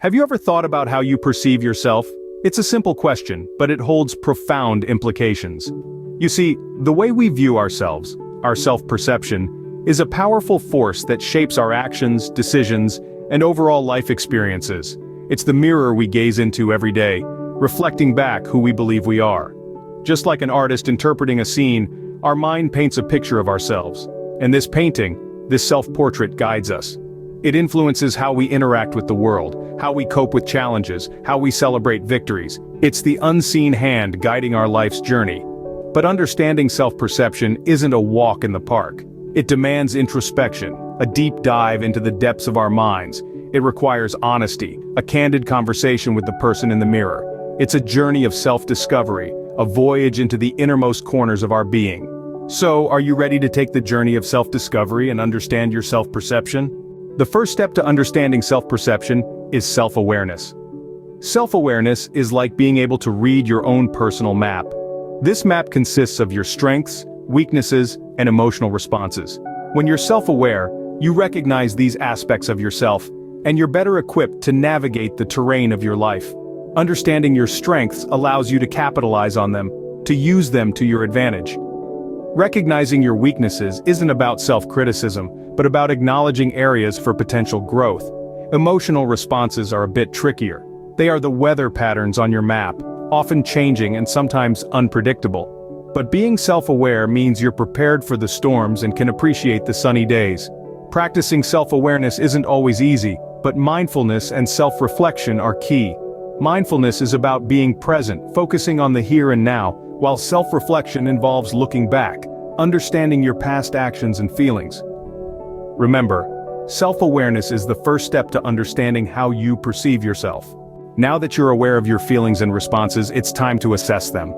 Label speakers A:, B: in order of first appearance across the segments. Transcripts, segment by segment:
A: Have you ever thought about how you perceive yourself? It's a simple question, but it holds profound implications. You see, the way we view ourselves, our self-perception, is a powerful force that shapes our actions, decisions, and overall life experiences. It's the mirror we gaze into every day, reflecting back who we believe we are. Just like an artist interpreting a scene, our mind paints a picture of ourselves. And this painting, this self-portrait guides us. It influences how we interact with the world, how we cope with challenges, how we celebrate victories. It's the unseen hand guiding our life's journey. But understanding self-perception isn't a walk in the park. It demands introspection, a deep dive into the depths of our minds. It requires honesty, a candid conversation with the person in the mirror. It's a journey of self-discovery, a voyage into the innermost corners of our being. So, are you ready to take the journey of self-discovery and understand your self-perception? The first step to understanding self-perception is self-awareness. Self-awareness is like being able to read your own personal map. This map consists of your strengths, weaknesses, and emotional responses. When you're self-aware, you recognize these aspects of yourself, and you're better equipped to navigate the terrain of your life. Understanding your strengths allows you to capitalize on them, to use them to your advantage. Recognizing your weaknesses isn't about self-criticism, but about acknowledging areas for potential growth. Emotional responses are a bit trickier. They are the weather patterns on your map, often changing and sometimes unpredictable. But being self-aware means you're prepared for the storms and can appreciate the sunny days. Practicing self-awareness isn't always easy, but mindfulness and self-reflection are key. Mindfulness is about being present, focusing on the here and now, while self-reflection involves looking back, understanding your past actions and feelings. Remember, self-awareness is the first step to understanding how you perceive yourself. Now that you're aware of your feelings and responses, it's time to assess them.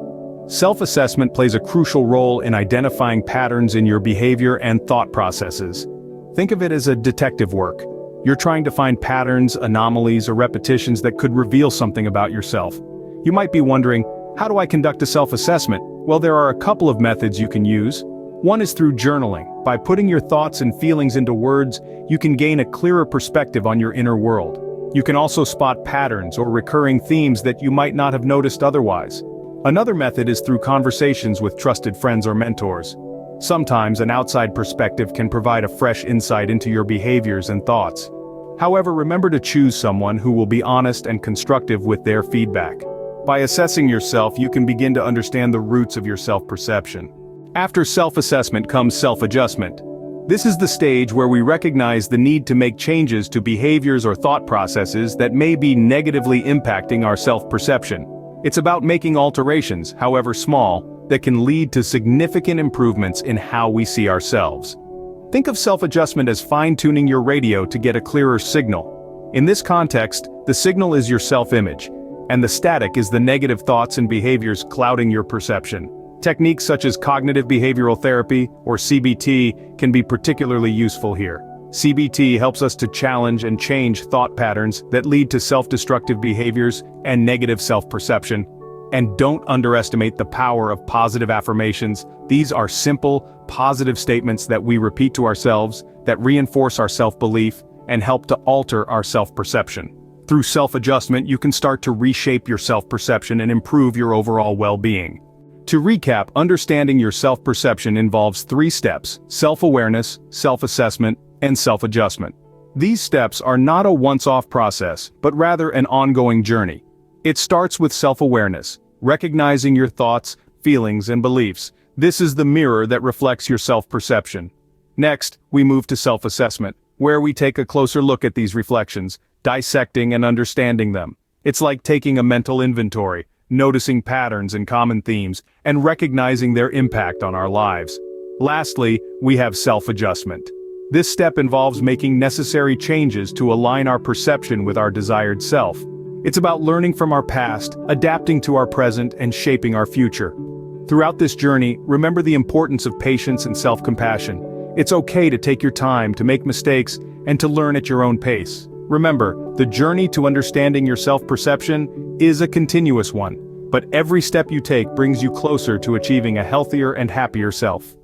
A: Self-assessment plays a crucial role in identifying patterns in your behavior and thought processes. Think of it as a detective work. You're trying to find patterns, anomalies, or repetitions that could reveal something about yourself. You might be wondering, how do I conduct a self-assessment? Well, there are a couple of methods you can use. One is through journaling. By putting your thoughts and feelings into words, you can gain a clearer perspective on your inner world. You can also spot patterns or recurring themes that you might not have noticed otherwise. Another method is through conversations with trusted friends or mentors. Sometimes an outside perspective can provide a fresh insight into your behaviors and thoughts. However, remember to choose someone who will be honest and constructive with their feedback. By assessing yourself, you can begin to understand the roots of your self-perception. After self-assessment comes self-adjustment. This is the stage where we recognize the need to make changes to behaviors or thought processes that may be negatively impacting our self-perception. It's about making alterations, however small, that can lead to significant improvements in how we see ourselves. Think of self-adjustment as fine-tuning your radio to get a clearer signal. In this context, the signal is your self-image, and the static is the negative thoughts and behaviors clouding your perception. Techniques such as cognitive behavioral therapy, or CBT, can be particularly useful here. CBT helps us to challenge and change thought patterns that lead to self-destructive behaviors and negative self-perception. And don't underestimate the power of positive affirmations. These are simple, positive statements that we repeat to ourselves, that reinforce our self-belief, and help to alter our self-perception. Through self-adjustment, you can start to reshape your self-perception and improve your overall well-being. To recap, understanding your self-perception involves 3 steps: self-awareness, self-assessment, and self-adjustment. These steps are not a once-off process, but rather an ongoing journey. It starts with self-awareness, recognizing your thoughts, feelings, and beliefs. This is the mirror that reflects your self-perception. Next, we move to self-assessment, where we take a closer look at these reflections, dissecting and understanding them. It's like taking a mental inventory, noticing patterns and common themes, and recognizing their impact on our lives. Lastly, we have self-adjustment. This step involves making necessary changes to align our perception with our desired self. It's about learning from our past, adapting to our present, and shaping our future. Throughout this journey, remember the importance of patience and self-compassion. It's okay to take your time, to make mistakes, and to learn at your own pace. Remember, the journey to understanding your self-perception is a continuous one, but every step you take brings you closer to achieving a healthier and happier self.